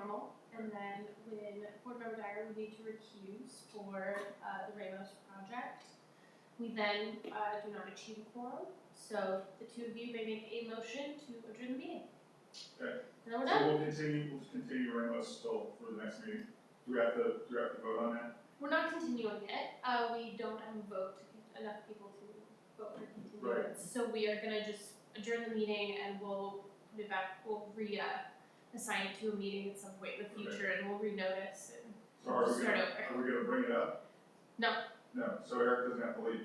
normal, and then when Board Member Dyar would need to recuse for the Ramos project, we then do not achieve a quorum. So the two of you may make a motion to adjourn the meeting. Okay. And then we're So done. we'll continue Ramos still for the next meeting. Do we have to vote on that? We're not continuing it. We don't have a vote, enough people to vote for continuance. Right. So we are gonna just adjourn the meeting and we'll put it back, we'll assign it to a meeting at some point in the future and we'll renotice and So are we start gonna, over. are we gonna bring it up? No. No, so Erik doesn't have to leave.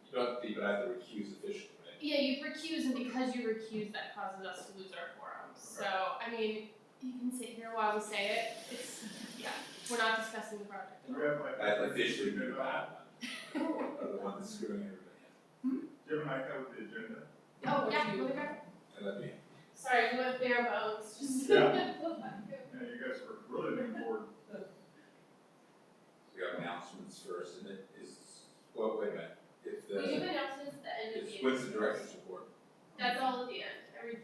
You don't have to be, but I have to recuse officially, right? Yeah, you recuse, and because you recuse, that causes us to lose our quorum. So, I mean, you can sit here while we say it. It's, yeah, we're not discussing the project Do at we all. have like? I have to officially be the bad one. Or the one that's screwing everybody Do you have an iPad with the agenda? Oh, yeah, let me grab it. up. And let me. Sorry, we went bare bones. Just Yeah. Yeah, you guys were really looking forward. We got announcements first, and it is, well, wait a minute. If We do the, announcements at the end of the it's, meeting. when's the director's report? That's all at the end. Every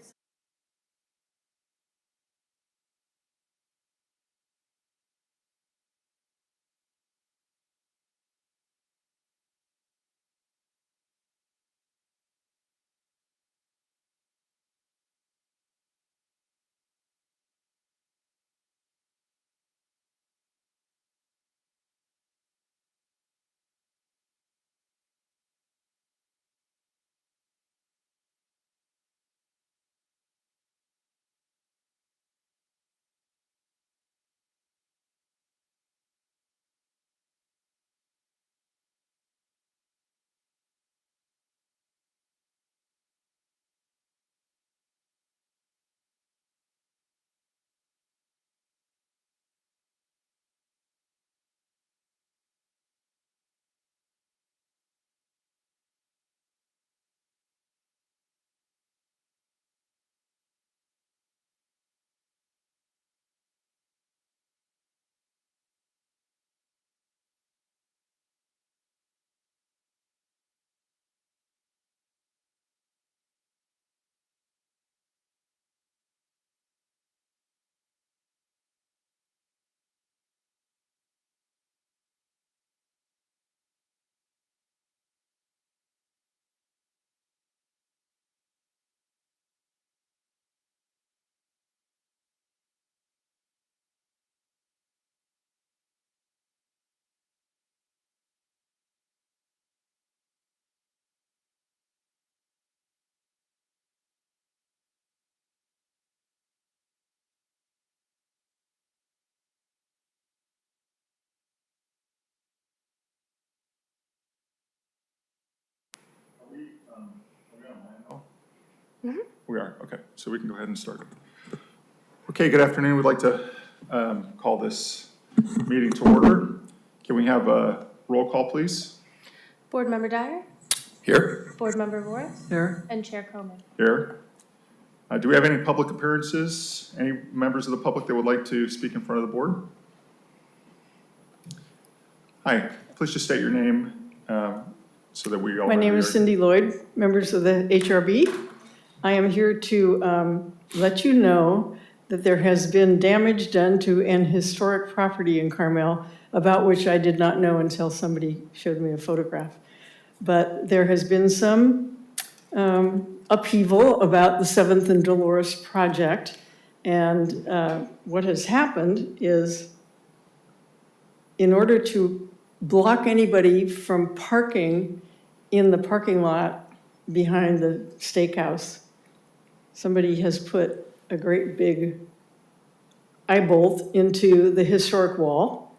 Are we online now? Mhm. We are, okay, so we can go ahead and start. Okay, good afternoon. We'd like to call this meeting to order. Can we have a roll call, please? Board Member Dyar, Here. Board Member Voris, Here. and Chair Chroman. Here. Do we have any public appearances? Any members of the public that would like to speak in front of the board? Hi, please just state your name so that we all. My know name who is you are. Cindy Lloyd, members of the HRB. I am here to let you know that there has been damage done to an historic property in Carmel, about which I did not know until somebody showed me a photograph. But there has been some upheaval about the 7th and Dolores project. And what has happened is, in order to block anybody from parking in the parking lot behind the steakhouse, somebody has put a great big eye bolt into the historic wall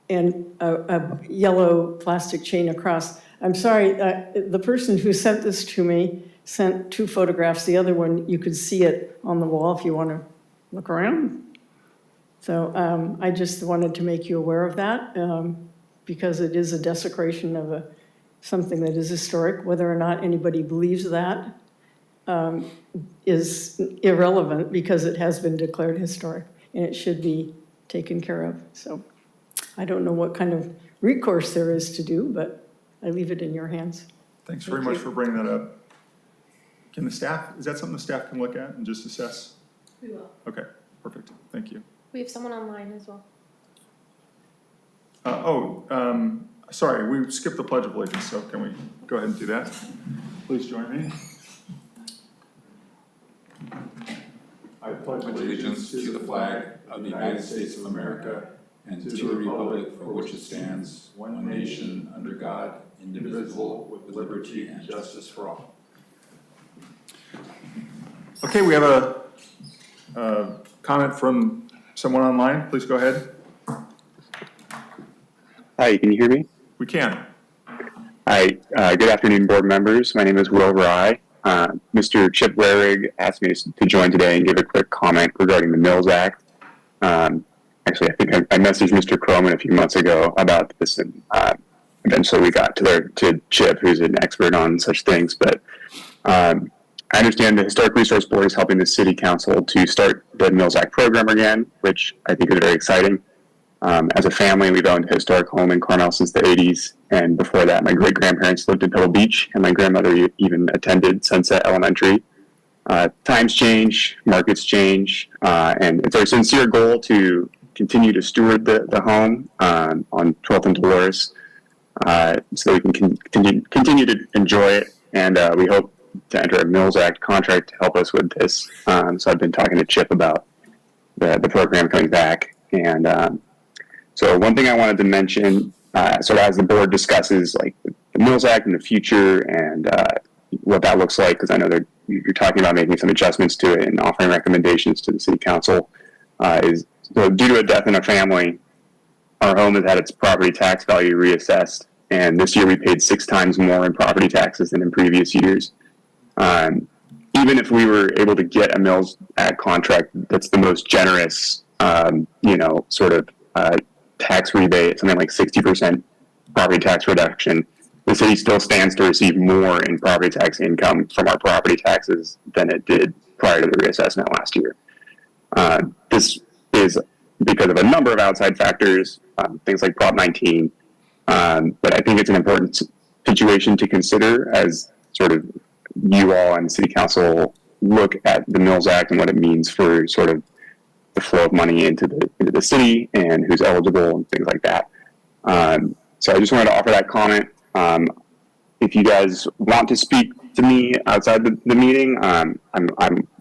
and a yellow plastic chain across. I'm sorry, the person who sent this to me sent 2 photographs. The other one, you could see it on the wall if you want to look around. So I just wanted to make you aware of that because it is a desecration of something that is historic. Whether or not anybody believes that is irrelevant because it has been declared historic and it should be taken care of. So I don't know what kind of recourse there is to do, but I leave it in your hands. Thanks very much for bringing that up. Can the staff, is that something the staff can look at and just assess? We will. Okay, perfect, thank you. We have someone online as well. Sorry, we skipped the Pledge of Allegiance, so can we go ahead and do that? Please join me. I pledge Allegiance to the flag of the United States of America and to the republic for which it stands, one nation, under God, indivisible, with liberty and justice for all. Okay, we have a comment from someone online. Please go ahead. Hi, can you hear me? We can. Hi, good afternoon, board members. My name is Will Rye. Mr. Chip Waring asked me to join today and give a quick comment regarding the Mills Act. Actually, I think I messaged Mr. Chroman a few months ago about this, and eventually we got to Chip, who's an expert on such things. But I understand the Historic Resource Board is helping the City Council to start the Mills Act program again, which I think is very exciting. As a family, we've owned a historic home in Carmel since the 80s, and before that, my great-grandparents lived in Pebble Beach, and my grandmother even attended Sunset Elementary. Times change, markets change, and it's our sincere goal to continue to steward the home on 12th and Dolores, so we can continue to enjoy it, and we hope to enter a Mills Act contract to help us with this. So I've been talking to Chip about the program coming back, and so one thing I wanted to mention, sort of as the board discusses like the Mills Act in the future and what that looks like, because I know you're talking about making some adjustments to it and offering recommendations to the City Council, is so due to a death in a family, our home has had its property tax value reassessed, and this year we paid 6 times more in property taxes than in previous years. Even if we were able to get a Mills Act contract that's the most generous, sort of tax rebate, something like 60% property tax reduction, the city still stands to receive more in property tax income from our property taxes than it did prior to the reassessment last year. This is because of a number of outside factors, things like Prop 19, but I think it's an important situation to consider as sort of you all and City Council look at the Mills Act and what it means for sort of the flow of money into the city and who's eligible and things like that. So I just wanted to offer that comment. If you guys want to speak to me outside the meeting,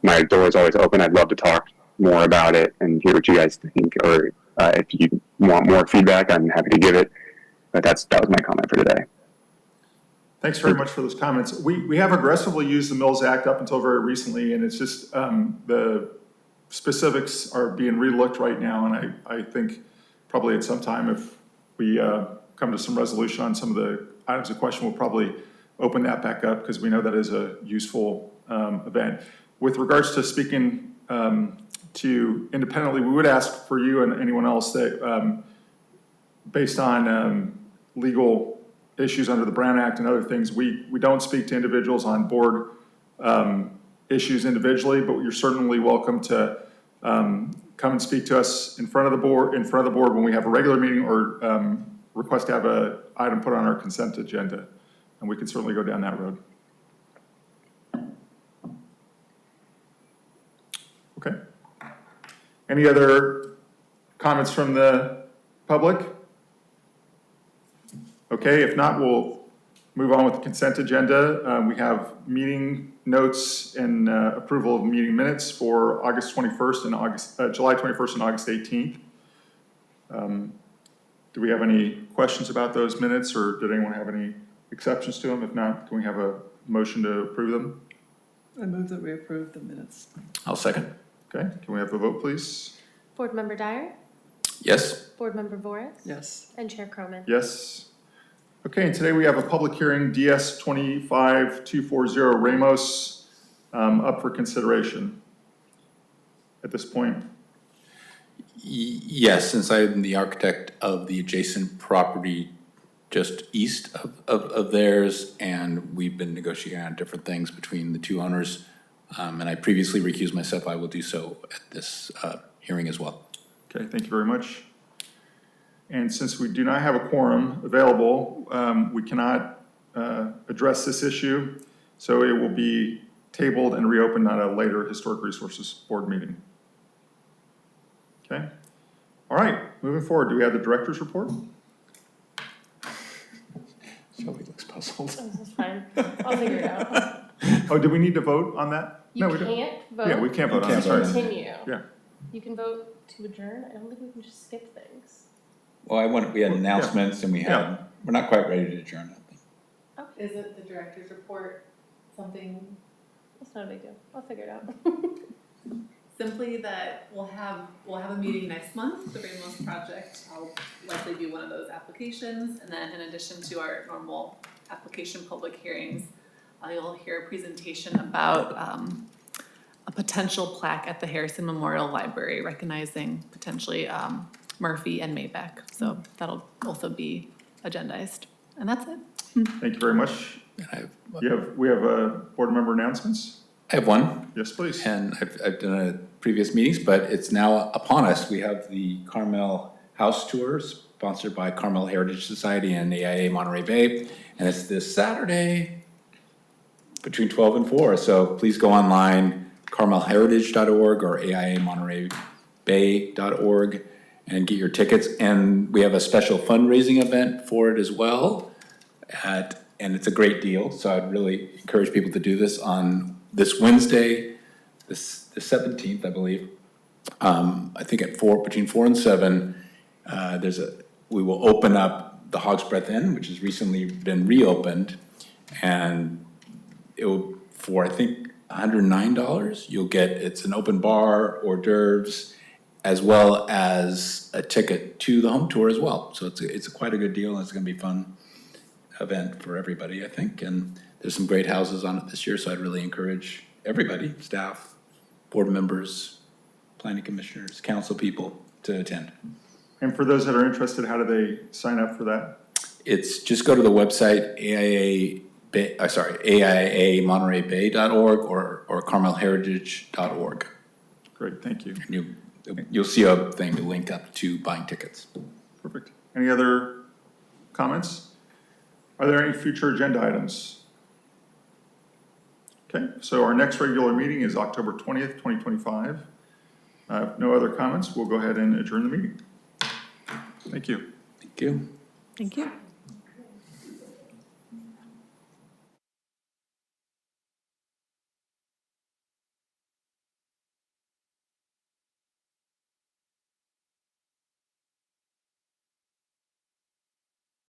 my door is always open. I'd love to talk more about it and hear what you guys think, or if you want more feedback, I'm happy to give it. But that was my comment for today. Thanks very much for those comments. We have aggressively used the Mills Act up until very recently, and it's just the specifics are being relooked right now, and I think probably at some time, if we come to some resolution on some of the items of question, we'll probably open that back up because we know that is a useful event. With regards to speaking to independently, we would ask for you and anyone else that based on legal issues under the Brown Act and other things, we don't speak to individuals on board issues individually, but you're certainly welcome to come and speak to us in front of the board when we have a regular meeting, or request to have an item put on our consent agenda, and we can certainly go down that road. Okay. Any other comments from the public? Okay, if not, we'll move on with the consent agenda. We have meeting notes and approval of meeting minutes for August 21st and July 21st and August 18th. Do we have any questions about those minutes, or did anyone have any exceptions to them? If not, can we have a motion to approve them? I move that we approve the minutes. I'll second. Okay, can we have a vote, please? Board Member Dyar, Yes. Board Member Voris, Yes. and Chair Chroman. Yes. Okay, and today we have a public hearing, DS 25240 Ramos, up for consideration at this point. Yes, since I'm the architect of the adjacent property just east of theirs, and we've been negotiating on different things between the two owners, and I previously recused myself, I will do so at this hearing as well. Okay, thank you very much. And since we do not have a quorum available, we cannot address this issue, so it will be tabled and reopened at a later Historic Resources Board meeting. Okay, moving forward, do we have the director's report? Shelby looks puzzled. This is fine. I'll figure it out. Oh, do we need to vote on that? You No, we don't. can't vote. Yeah, we can't vote on it, Can't sorry. vote. Continue. Yeah. You can vote to adjourn. I don't think we can just skip things. Well, we had Yeah. announcements and Yeah. we're not quite ready to adjourn, I think. Isn't the director's report something That's not a big deal. I'll figure it out. simply that we'll have a meeting next month, the Ramos project, I'll likely be one of those applications, and then in addition to our normal application public hearings, you'll hear a presentation about a potential plaque at the Harrison Memorial Library recognizing potentially Murphy and Maybeck, so that'll also be agendized, and that's it. Thank you very much. And We have board member announcements? I have one. Yes, please. And I've done it at previous meetings, but it's now upon us. We have the Carmel House Tour, sponsored by Carmel Heritage Society and AIA Monterey Bay. And it's this Saturday between 12 and 4. So please go online, carmelheritage.org or AIA-MontereyBay.org and get your tickets. And we have a special fundraising event for it as well. And it's a great deal. So I'd really encourage people to do this on this Wednesday, the 17th, I believe. I think at between 4 and 7, we will open up the Hog's Breath Inn, which has recently been reopened, and it will, for I think $109, you'll get, it's an open bar, hors d'oeuvres, as well as a ticket to the home tour as well. So it's quite a good deal, and it's gonna be a fun event for everybody, I think, and there's some great houses on it this year, so I'd really encourage everybody, staff, board members, planning commissioners, council people to attend. And for those that are interested, how do they sign up for that? It's just go to the website AIA-MontereyBay.org or carmelheritage.org. Great, thank you. And you'll see a thing to link up to buying tickets. Perfect. Any other comments? Are there any future agenda items? Okay, so our next regular meeting is October 20th, 2025. If no other comments, we'll go ahead and adjourn the meeting. Thank you. Thank you. Thank you.